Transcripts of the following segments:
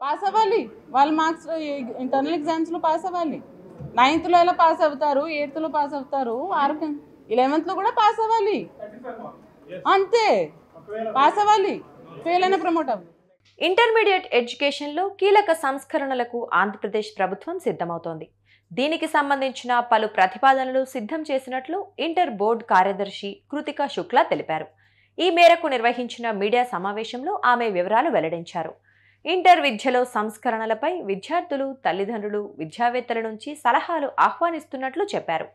Pass అవ్వాలి, వాళ్ళ marks internal ఎగ్జామ్స్లో పాస్ అవ్వాలి. 9th ఎలా పాస్ అవుతారు, 8th పాస్ అవుతారు, 11th కూడా పాస్ అవ్వాలి. అంతే, పాస్ అవ్వాలి, ఫెయిల్ అయినా ప్రమోట్ అవ్వాలి. ఇంటర్మీడియట్ ఎడ్యుకేషన్లో కీలక సంస్కరణలకు ఆంధ్రప్రదేశ్ ప్రభుత్వం సిద్ధమవుతోంది. దీనికి సంబంధించిన పలు ప్రతిపాదనలు సిద్ధం చేసినట్లు ఇంటర్ బోర్డు కార్యదర్శి కృతికా శుక్లా తెలిపారు. ఈ మేరకు నిర్వహించిన మీడియా సమావేశంలో ఆమె వివరాలు వెల్లడించారు. ఇంటర్ విద్యలో సంస్కరణలపై విద్యార్థులు, తల్లిదండ్రులు, విద్యావేత్తల నుంచి సలహాలు ఆహ్వానిస్తున్నట్లు చెప్పారు.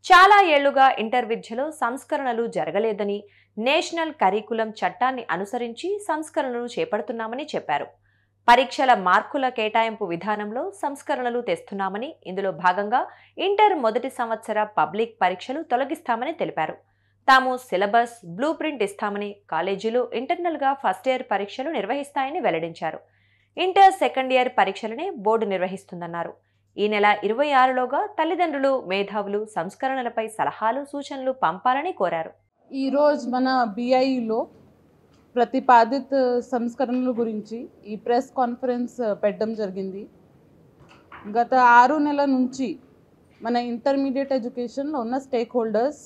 చాలా ఏళ్లుగా ఇంటర్ విద్యలో సంస్కరణలు జరగలేదని, నేషనల్ కరికులం చట్టాన్ని అనుసరించి సంస్కరణలు చేపడుతున్నామని చెప్పారు. పరీక్షల మార్కుల కేటాయింపు విధానంలో సంస్కరణలు తెస్తున్నామని, ఇందులో భాగంగా ఇంటర్ మొదటి సంవత్సర పబ్లిక్ పరీక్షలు తొలగిస్తామని తెలిపారు. తాము సిలబస్, బ్లూ ప్రింట్ ఇస్తామని, కాలేజీలు ఇంటర్నల్గా ఫస్ట్ ఇయర్ పరీక్షలు నిర్వహిస్తాయని వెల్లడించారు. ఇంటర్ సెకండ్ ఇయర్ పరీక్షలనే బోర్డు నిర్వహిస్తుందన్నారు. ఈ నెల 26లోగా తల్లిదండ్రులు, మేధావులు సంస్కరణలపై సలహాలు, సూచనలు పంపాలని కోరారు. ఈరోజు మన బిఐలో ప్రతిపాదిత సంస్కరణల గురించి ఈ ప్రెస్ కాన్ఫరెన్స్ పెట్టడం జరిగింది. గత 6 నెలల నుంచి మన ఇంటర్మీడియట్ ఎడ్యుకేషన్లో ఉన్న stakeholders,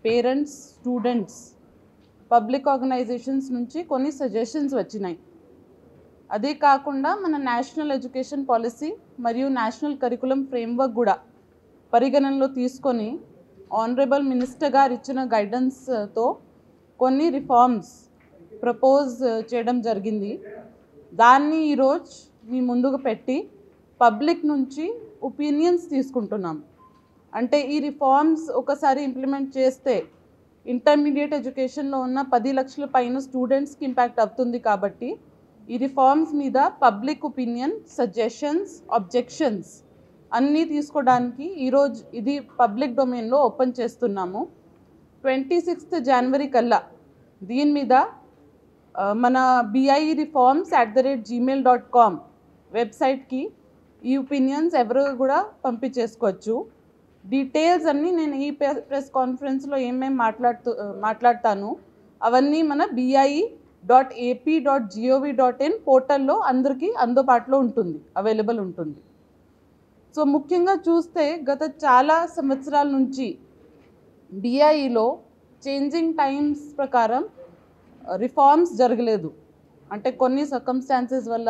parents, students, public organisations నుంచి కొన్ని సజెషన్స్ వచ్చినాయి. అదే కాకుండా మన నేషనల్ ఎడ్యుకేషన్ పాలసీ మరియు నేషనల్ కరికులం ఫ్రేమ్వర్క్ కూడా పరిగణనలో తీసుకొని ఆనరబుల్ మినిస్టర్ గారు ఇచ్చిన గైడెన్స్తో కొన్ని రిఫార్మ్స్ ప్రపోజ్ చేయడం జరిగింది. దాన్ని ఈరోజు మీ ముందుకు పెట్టి పబ్లిక్ నుంచి ఒపీనియన్స్ తీసుకుంటున్నాం. అంటే ఈ రిఫార్మ్స్ ఒకసారి ఇంప్లిమెంట్ చేస్తే ఇంటర్మీడియట్ ఎడ్యుకేషన్లో ఉన్న 10 లక్షల పైన స్టూడెంట్స్కి ఇంపాక్ట్ అవుతుంది. కాబట్టి ఈ రిఫార్మ్స్ మీద పబ్లిక్ ఒపీనియన్, సజెషన్స్, ఆబ్జెక్షన్స్ అన్నీ తీసుకోవడానికి ఈరోజు ఇది పబ్లిక్ డొమైన్లో ఓపెన్ చేస్తున్నాము. 26th జనవరి కల్లా దీని మీద మన bireforms@gmail.com వెబ్సైట్కి ఈ ఒపీనియన్స్ ఎవరు కూడా పంపించేసుకోవచ్చు. డీటెయిల్స్ అన్నీ నేను ఈ ప్రెస్ కాన్ఫరెన్స్లో ఏమేమి మాట్లాడతాను అవన్నీ మన bi.ap.gov.in పోర్టల్లో అందరికీ అందుబాటులో ఉంటుంది, అవైలబుల్ ఉంటుంది. సో ముఖ్యంగా చూస్తే గత చాలా సంవత్సరాల నుంచి బిఐలో చేంజింగ్ టైమ్స్ ప్రకారం రిఫార్మ్స్ జరగలేదు. అంటే కొన్ని సర్కమ్స్టాన్సెస్ వల్ల,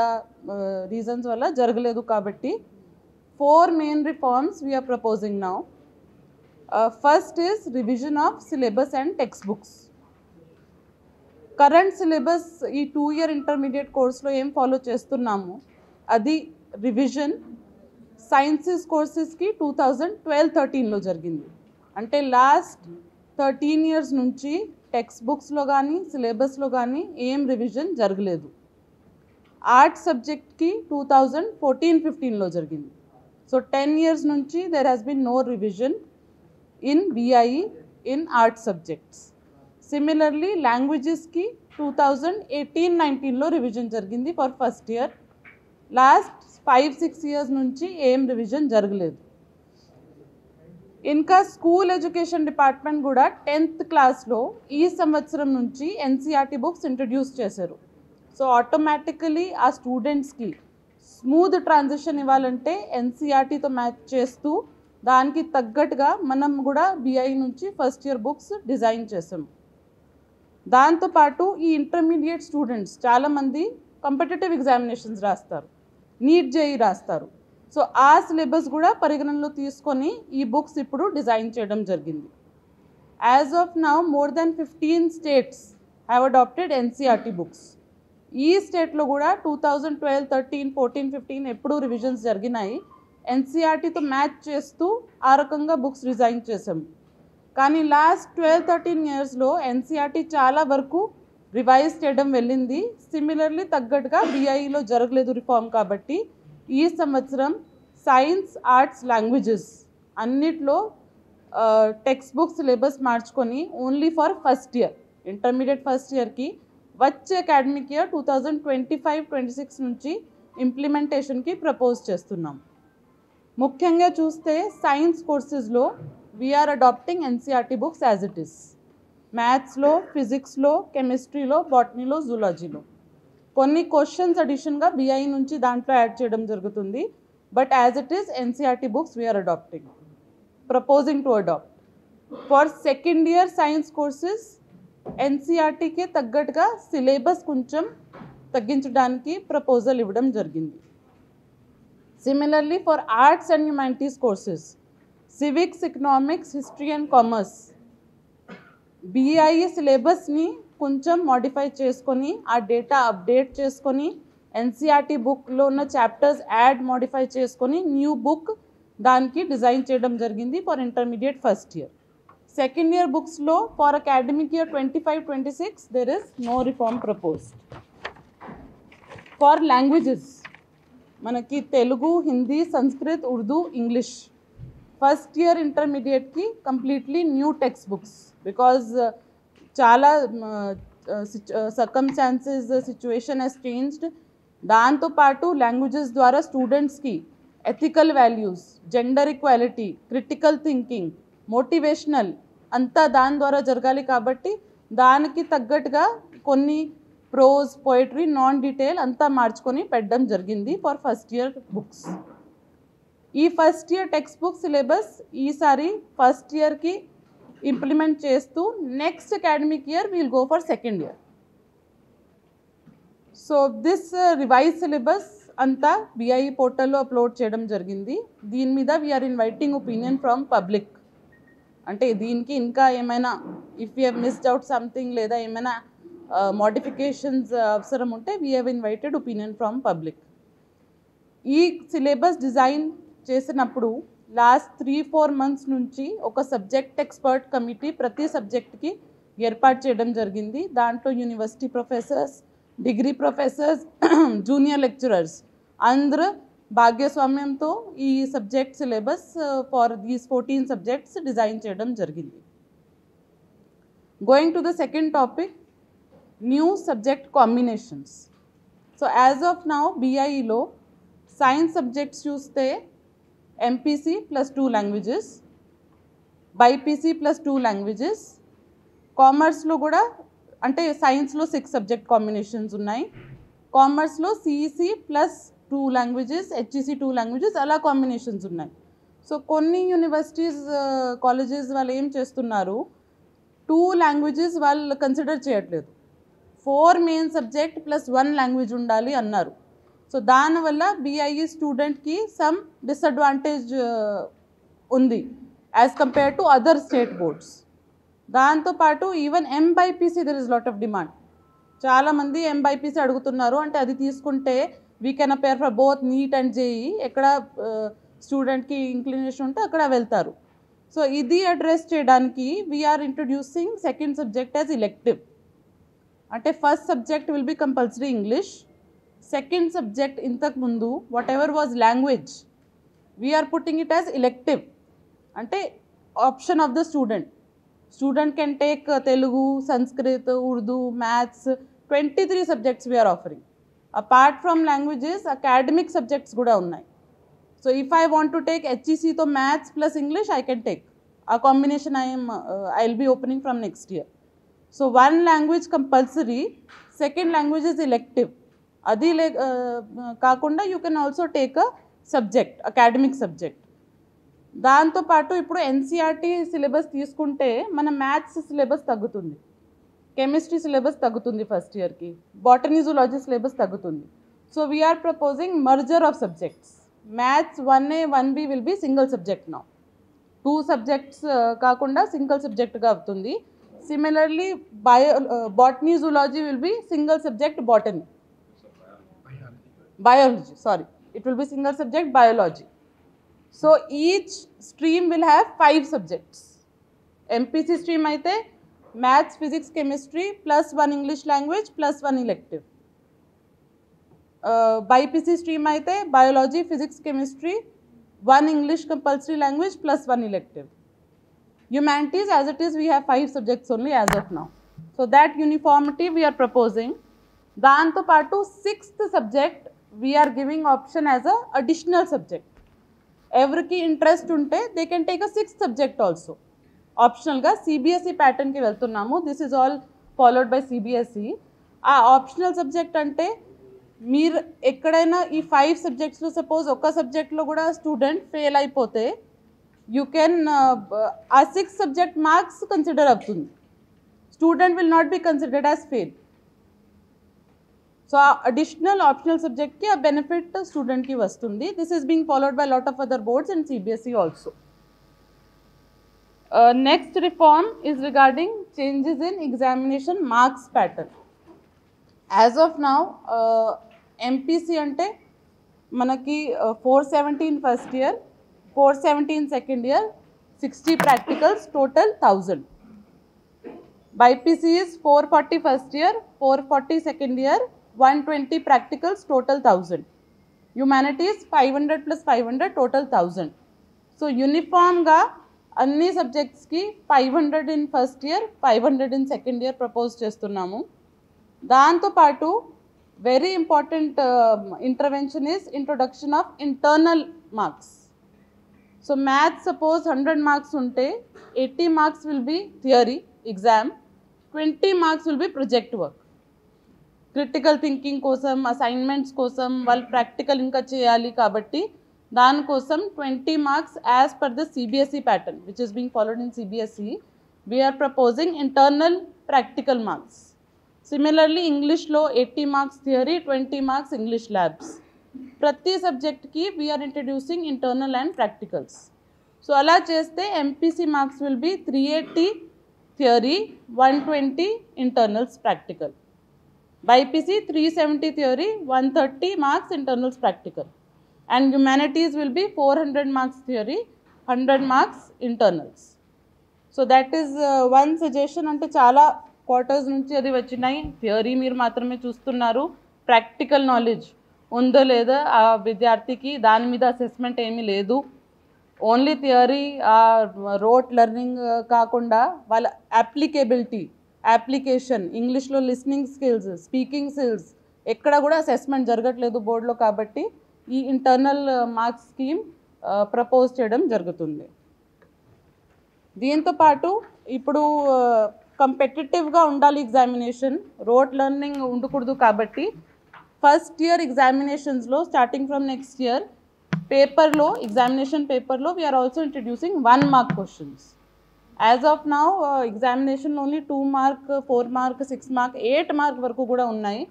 రీజన్స్ వల్ల జరగలేదు. కాబట్టి 4 main reforms we are proposing now. First is revision of syllabus and textbooks. Current syllabus ఈ 2 year ఇంటర్మీడియట్ కోర్స్లో ఏం ఫాలో చేస్తున్నాము అది రివిజన్ సైన్సెస్ కోర్సెస్కి 2012-13లో జరిగింది. అంటే లాస్ట్ 13 years నుంచి టెక్స్ట్ బుక్స్లో కానీ సిలబస్లో కానీ ఏం రివిజన్ జరగలేదు. ఆర్ట్స్ సబ్జెక్ట్కి 2014-15లో జరిగింది. సో 10 years నుంచి there has been no revision in BIE in arts subjects. Similarly లాంగ్వేజెస్కి 2018-19లో రివిజన్ జరిగింది for first year. Last 5-6 years నుంచి ఏం రివిజన్ జరగలేదు. ఇంకా స్కూల్ ఎడ్యుకేషన్ డిపార్ట్మెంట్ కూడా 10th క్లాస్లో ఈ సంవత్సరం నుంచి ఎన్సీఆర్టీ బుక్స్ ఇంట్రడ్యూస్ చేశారు. సో ఆటోమేటికలీ ఆ స్టూడెంట్స్కి స్మూత్ ట్రాన్సిషన్ ఇవ్వాలంటే ఎన్సీఆర్టీతో మ్యాచ్ చేస్తూ దానికి తగ్గట్టుగా మనం కూడా బిఐ నుంచి ఫస్ట్ ఇయర్ బుక్స్ డిజైన్ చేసాము. దాంతోపాటు ఈ ఇంటర్మీడియట్ స్టూడెంట్స్ చాలామంది కాంపిటేటివ్ ఎగ్జామినేషన్స్ రాస్తారు, నీట్ జేఈ రాస్తారు. సో ఆ సిలబస్ కూడా పరిగణనలో తీసుకొని ఈ బుక్స్ ఇప్పుడు డిజైన్ చేయడం జరిగింది. As of now more than 15 states have adopted NCERT books. ఈ స్టేట్లో కూడా 2012, 13, 14, 15 ఎప్పుడు రివిజన్స్ జరిగినాయి. ఎన్సీఆర్టీతో మ్యాచ్ చేస్తూ ఆ రకంగా బుక్స్ డిజైన్ చేసాము. కానీ లాస్ట్ 12-13 yearsలో ఎన్సీఆర్టీ చాలా వరకు రివైజ్ చేయడం వెళ్ళింది. సిమిలర్లీ తగ్గట్టుగా బిఐఈలో జరగలేదు రిఫార్మ్. కాబట్టి ఈ సంవత్సరం సైన్స్, ఆర్ట్స్, లాంగ్వేజెస్ అన్నిట్లో టెక్స్ట్ బుక్ సిలబస్ మార్చుకొని only for first year, intermediate first ఇయర్కి వచ్చే అకాడమిక్ ఇయర్ 2025-26 నుంచి ఇంప్లిమెంటేషన్కి ప్రపోజ్ చేస్తున్నాం. ముఖ్యంగా చూస్తే సైన్స్ కోర్సెస్లో we're adapting NCERT books as it is. మ్యాథ్స్లో, ఫిజిక్స్లో, కెమిస్ట్రీలో, బాటనీలో, జూలాజీలో. కొన్ని క్వశ్చన్స్ అడిషన్గా బిఐ నుంచి దాంట్లో యాడ్ చేయడం జరుగుతుంది. But as it is NCERT books we're adapting, proposing to adapt. For second year science courses ఎన్సీఆర్టీకి తగ్గట్టుగా సిలబస్ కొంచెం తగ్గించడానికి ప్రపోజల్ ఇవ్వడం జరిగింది. Similarly for arts and humanities courses civics, economics, history and commerce BI సిలబస్ని కొంచెం మోడిఫై చేసుకొని ఆ డేటా అప్డేట్ చేసుకొని ఎన్సీఆర్టీ బుక్లో ఉన్న చాప్టర్స్ యాడ్ మోడిఫై చేసుకొని న్యూ బుక్ దానికి డిజైన్ చేయడం జరిగింది for intermediate first year. Second year బుక్స్లో for academic year 25-26 there is no reform proposed. For languages మనకి Telugu, Hindi, Sanskrit, Urdu, English first year ఇంటర్మీడియట్కి completely new text books because చాలా సర్కమ్స్టాన్సెస్ సిచ్యువేషన్ హెస్ చేంజ్డ్. దాంతోపాటు languages ద్వారా స్టూడెంట్స్కి ethical values, gender equality, critical thinking, motivational అంతా దాని ద్వారా జరగాలి. కాబట్టి దానికి తగ్గట్టుగా కొన్ని ప్రోజ్, పోయిటరీ, నాన్ డీటెయిల్ అంతా మార్చుకొని పెట్టడం జరిగింది ఫర్ ఫస్ట్ ఇయర్ బుక్స్. ఈ first year text book syllabus ఈసారి ఫస్ట్ ఇయర్కి ఇంప్లిమెంట్ చేస్తూ next academic year we'll go for second year. So this revise syllabus అంతా బిఐ పోర్టల్లో అప్లోడ్ చేయడం జరిగింది. దీని మీద we are inviting opinion from public. అంటే దీనికి ఇంకా ఏమైనా if you have missed out something లేదా ఏమైనా మోడిఫికేషన్స్ అవసరం ఉంటే we have invited opinion from public. ఈ సిలబస్ డిజైన్ చేసినప్పుడు లాస్ట్ 3-4 మంత్స్ నుంచి ఒక సబ్జెక్ట్ ఎక్స్పర్ట్ కమిటీ ప్రతి సబ్జెక్ట్కి ఏర్పాటు చేయడం జరిగింది. దాంట్లో university professors, degree professors, junior lecturers అందరూ భాగ్యస్వామ్యంతో ఈ subject syllabus for these 14 subjects design చేయడం జరిగింది. Going to the second topic, new subject combinations. So as of now బిఐఈలో సైన్స్ సబ్జెక్ట్స్ చూస్తే MPC plus 2 languages, BiPC plus 2 languages, కామర్స్లో కూడా అంటే సైన్స్లో 6 సబ్జెక్ట్ కాంబినేషన్స్ ఉన్నాయి. కామర్స్లో CEC plus 2 languages, HEC 2 languages అలా కాంబినేషన్స్ ఉన్నాయి. సో కొన్ని యూనివర్సిటీస్, కాలేజెస్ వాళ్ళు ఏం చేస్తున్నారు, 2 లాంగ్వేజెస్ వాళ్ళు కన్సిడర్ చేయట్లేదు, 4 మెయిన్ సబ్జెక్ట్ ప్లస్ 1 లాంగ్వేజ్ ఉండాలి అన్నారు. సో దానివల్ల బిఐఈ స్టూడెంట్కి సమ్ డిసడ్వాంటేజ్ ఉంది as compare to other state boards. దాంతోపాటు even MBiPC there is lot of demand. చాలామంది ఎంబైపీసీ అడుగుతున్నారు. అంటే అది తీసుకుంటే we can appear for both NEET and JEE. ఎక్కడ స్టూడెంట్కి ఇంక్లినేషన్ ఉంటే అక్కడ వెళ్తారు. సో ఇది అడ్రస్ చేయడానికి we are introducing second subject as elective. అంటే first subject will be compulsory English, second subject ఇంతకు ముందు whatever was language we are putting it as elective. అంటే option of the student can take Telugu, Sanskrit, Urdu, maths 23 subjects we are offering. Apart from languages academic subjects కూడా ఉన్నాయి. So if I want to take హెచ్ఈసీతో maths plus English I can take. ఆ combination I will be opening from next year. So 1 language compulsory, second language is elective. అది కాకుండా you can also take a subject, academic subject. దాంతోపాటు ఇప్పుడు NCERT syllabus తీసుకుంటే మన maths syllabus తగ్గుతుంది, chemistry syllabus తగ్గుతుంది first ఇయర్కి, బాటనీ, జూలాజీ సిలబస్ తగ్గుతుంది. So we are proposing merger of subjects. Maths 1A 1B will be single subject now. 2 subjects కాకుండా single సబ్జెక్ట్గా అవుతుంది. Similarly botany, zoology will be single subject biology, sorry, it will be single subject biology. So each stream will have 5 subjects. MPC stream aithe maths, physics, chemistry plus 1 English language plus 1 elective. BIPC stream aithe biology, physics, chemistry, 1 English compulsory language plus 1 elective. Humanities as it is we have 5 subjects only as of now. So that uniformity we are proposing. దాంతో పాటు 6th subject we are giving option as a additional subject. ఎవరికి interest ఉంటే they can take a 6th subject also. ఆప్షనల్గా CBSE ప్యాటర్న్కి వెళ్తున్నాము. This is all followed by CBSE. ఆ optional subject అంటే మీరు ఎక్కడైనా ఈ 5 సబ్జెక్ట్స్లో సపోజ్ ఒక సబ్జెక్ట్లో కూడా స్టూడెంట్ ఫెయిల్ అయిపోతే యూ కెన్ ఆ 6 సబ్జెక్ట్ మార్క్స్ కన్సిడర్ అవుతుంది. Student will not be considered as fail. So ఆ అడిషనల్ ఆప్షనల్ సబ్జెక్ట్కి ఆ బెనిఫిట్ స్టూడెంట్కి వస్తుంది. This is being followed by lot of other boards and CBSE also. Next reform is regarding changes in examination marks pattern. As of now, MPC ante manaki 417 first year, 417 second year, 60 practicals, total 1000. BIPC is 440 first year, 440 second year, 120 practicals, total 1000. Humanities 500 plus 500, total 1000. So uniform ga అన్ని సబ్జెక్ట్స్కి 500 in first year, 500 in second year propose చేస్తున్నాము. దాంతోపాటు very important intervention is introduction of internal marks. So maths suppose 100 marks ఉంటే 80 marks will be theory exam, 20 marks will be project work. Critical thinking కోసం, assignments కోసం వాళ్ళు practical ఇంకా చేయాలి కాబట్టి దానికోసం 20 marks as per the CBSE pattern which is being followed in CBSE. We are proposing internal practical marks. Similarly ఇంగ్లీష్లో 80 marks theory, 20 marks English labs. ప్రతి సబ్జెక్ట్కి we are introducing internal and practicals. So అలా చేస్తే MPC marks will be 380 theory, 120 internals practical. BIPC 370 theory, 130 marks internals practical. And humanities will be 400 marks theory, 100 marks internals. So that is one suggestion. అంటే చాలా quarters నుంచి అది వచ్చినాయి. Theory మీరు మాత్రమే చూస్తున్నారు, ప్రాక్టికల్ నాలెడ్జ్ ఉందో లేదా ఆ విద్యార్థికి దాని మీద అసెస్మెంట్ ఏమీ లేదు. ఓన్లీ థియరీ రోట్ లెర్నింగ్ కాకుండా వాళ్ళ అప్లికేషన్ ఇంగ్లీష్లో లిస్నింగ్ స్కిల్స్, స్పీకింగ్ స్కిల్స్ ఎక్కడ కూడా అసెస్మెంట్ జరగట్లేదు బోర్డులో. కాబట్టి ఈ ఇంటర్నల్ మార్క్స్ స్కీమ్ ప్రపోజ్ చేయడం జరుగుతుంది. దీంతోపాటు ఇప్పుడు కంపెటిటివ్గా ఉండాలి ఎగ్జామినేషన్, రోట్ లెర్నింగ్ ఉండకూడదు. కాబట్టి ఫస్ట్ ఇయర్ ఎగ్జామినేషన్స్లో స్టార్టింగ్ ఫ్రమ్ నెక్స్ట్ ఇయర్ పేపర్లో, ఎగ్జామినేషన్ పేపర్లో we are also introducing 1 mark questions. As of now examination only 2 mark, 4 mark, 6 mark, 8 mark వరకు కూడా ఉన్నాయి.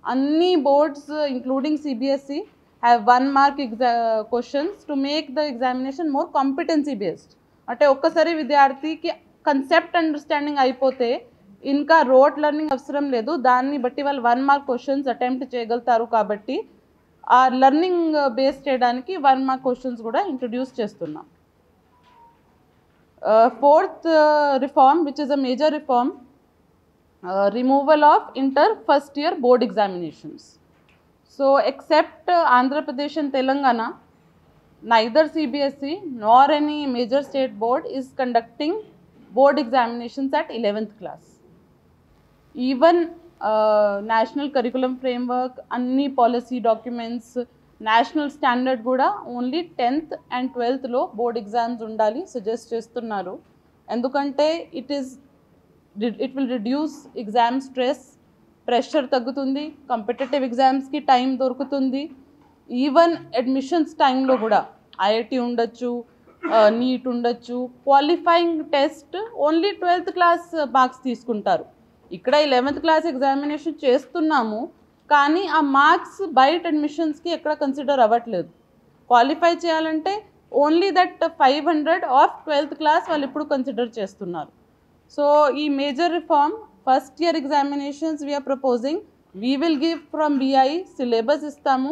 అన్ని boards including CBSE have 1 mark questions to make the examination more competency based. అంటే ఒక్కసారి విద్యార్థికి concept understanding అయిపోతే ఇంకా రోట్ లెర్నింగ్ అవసరం లేదు. దాన్ని బట్టి వాళ్ళు 1 mark క్వశ్చన్స్ అటెంప్ట్ చేయగలుగుతారు. కాబట్టి ఆ లెర్నింగ్ బేస్ చేయడానికి 1 mark క్వశ్చన్స్ కూడా ఇంట్రడ్యూస్ చేస్తున్నాం. Fourth reform, which is a major reform, removal of inter first year board examinations. So except Andhra Pradesh and Telangana, neither CBSE nor any major state board is conducting board examinations at 11th class. Even national curriculum framework, anni policy documents, national standard kuda only 10th and 12th lo board exams undali suggest chestunnaru. Endukante it will reduce exam stress, pressure తగ్గుతుంది, competitive ఎగ్జామ్స్కి time దొరుకుతుంది. Even admissions టైంలో కూడా IIT ఉండొచ్చు, neat ఉండొచ్చు. Qualifying test only 12th class marks తీసుకుంటారు. ఇక్కడ 11th class examination చేస్తున్నాము, కానీ ఆ మార్క్స్ బయట అడ్మిషన్స్కి ఎక్కడ కన్సిడర్ అవ్వట్లేదు. క్వాలిఫై చేయాలంటే only that 500 of 12th class వాళ్ళు ఇప్పుడు కన్సిడర్ చేస్తున్నారు. సో ఈ major reform, first year examinations we are proposing, we will give from BI syllabus ఇస్తాము,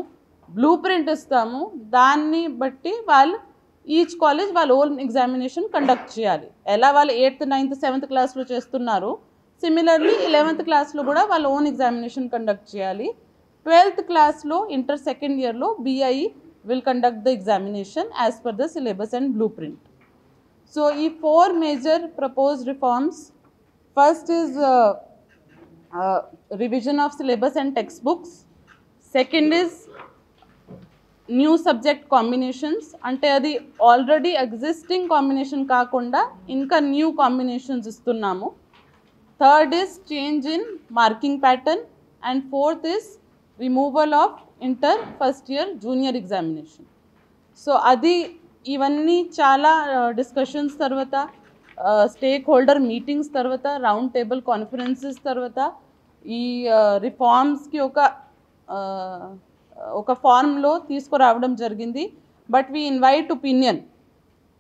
బ్లూ ప్రింట్ ఇస్తాము. దాన్ని బట్టి వాళ్ళు ఈచ్ కాలేజ్ వాళ్ళ ఓన్ ఎగ్జామినేషన్ కండక్ట్ చేయాలి. ఎలా వాళ్ళు 8th, 9th, 7th క్లాస్లో చేస్తున్నారు, సిమిలర్లీ 11th క్లాస్లో కూడా వాళ్ళ ఓన్ ఎగ్జామినేషన్ కండక్ట్ చేయాలి. 12th క్లాస్లో ఇంటర్ సెకండ్ ఇయర్లో BI will conduct the examination as per the syllabus and blueprint. So, these 4 major proposed reforms. First is revision of syllabus and textbooks. Second is new subject combinations. Ante adi already existing combination kaakunda inka new combinations istunnamu. Third is change in marking pattern. And fourth is removal of inter first year junior examination. So అది ఇవన్నీ చాలా discussions తర్వాత, stakeholder meetings తర్వాత, round table conferences తర్వాత ఈ రిఫార్మ్స్కి ఒక ఫార్మ్లో తీసుకురావడం జరిగింది. But we invite opinion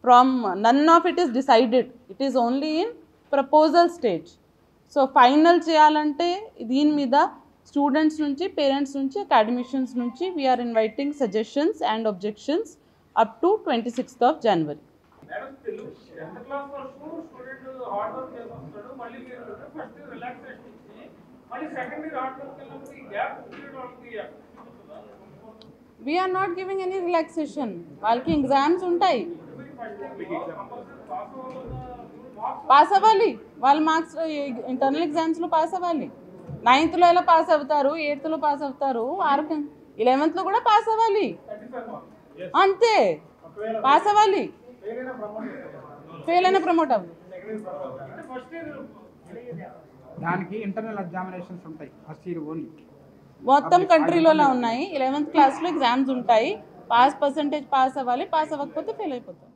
from none of it is decided, it is only in proposal stage. So final చేయాలంటే దీని మీద స్టూడెంట్స్ నుంచి, పేరెంట్స్ నుంచి, అకాడమిషియన్స్ నుంచి we are inviting suggestions and objections up to 26th of January. We are not giving any relaxation. వాళ్ళకి exams ఉంటాయి, pass అవ్వాలి, వాళ్ళ మార్క్స్ ఇంటర్నల్ ఎగ్జామ్స్లో పాస్ అవ్వాలి. 9th ఎలా పాస్ అవుతారు, 8th పాస్ అవుతారు, 11th కూడా పాస్ అవ్వాలి, అంతే. పాస్ అవ్వాలి, ఫెయిల్ అయినా ప్రమోట్ అవ్వాలి. దానికి ఇంటర్నల్ ఎగ్జామినేషన్స్ ఉంటాయి ఫస్ట్ ఇయర్ ఓన్లీ. మొత్తం కంట్రీలో ఉన్నాయి. 11th క్లాస్లో ఎగ్జామ్స్ ఉంటాయి, పాస్ పర్సంటేజ్ పాస్ అవ్వాలి, పాస్ అవ్వకపోతే ఫెయిల్ అయిపోతారు.